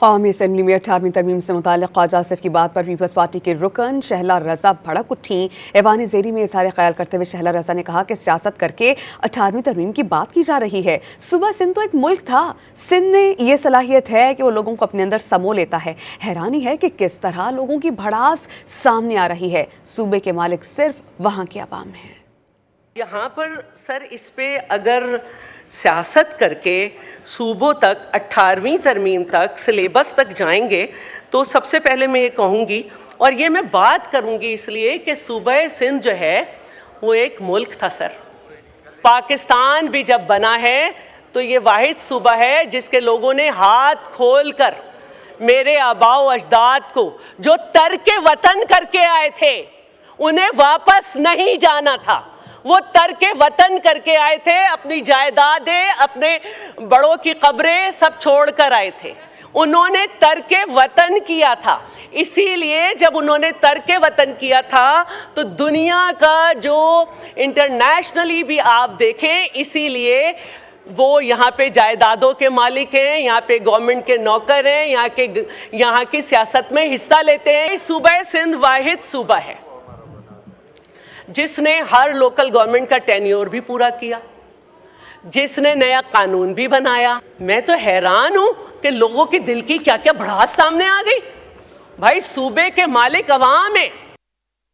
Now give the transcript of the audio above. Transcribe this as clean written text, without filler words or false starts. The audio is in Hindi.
कौमी असम्बली में 18वीं तरमीम से मुताल्लिक़ ख्वाजा आसिफ की बात पर पीपल्स पार्टी के रुकन शहला रजा भड़क उठी। ऐवान ज़ेरी में इज़हार ख्याल करते हुए शहला रजा ने कहा कि सियासत करके 18वीं तरमीम की बात की जा रही है। सूबा सिंध तो एक मुल्क था, सिंध में ये सलाहियत है कि वो लोगों को अपने अंदर समो लेता है। हैरानी है कि किस तरह लोगों की भड़ास सामने आ रही है। सूबे के मालिक सिर्फ वहाँ के अवाम हैं। यहाँ पर सर इस पे अगर सियासत करके सूबों तक 18वीं तरमीम तक सिलेबस तक जाएंगे तो सबसे पहले मैं ये कहूँगी, और ये मैं बात करूँगी इसलिए कि सूबा सिंध जो है वो एक मुल्क था सर। पाकिस्तान भी जब बना है तो ये वाहिद सूबा है जिसके लोगों ने हाथ खोल कर मेरे आबाओ अजदाद को जो तर्क वतन करके आए थे उन्हें वापस नहीं जाना था। वो तर्क वतन करके आए थे, अपनी जायदादें, अपने बड़ों की कब्रें सब छोड़कर आए थे। उन्होंने तर्क वतन किया था। इसीलिए जब उन्होंने तर्क वतन किया था तो दुनिया का जो इंटरनेशनली भी आप देखें, इसीलिए वो यहाँ पे जायदादों के मालिक हैं, यहाँ पे गवर्नमेंट के नौकर हैं, यहाँ की सियासत में हिस्सा लेते हैं। सूबा सिंध वाहिद सूबा है जिसने हर लोकल गवर्नमेंट का टेन्योर भी पूरा किया, जिसने नया कानून भी बनाया। मैं तो हैरान हूं कि लोगों के दिल की क्या क्या भड़ास सामने आ गई। भाई सूबे के मालिक अवाम है,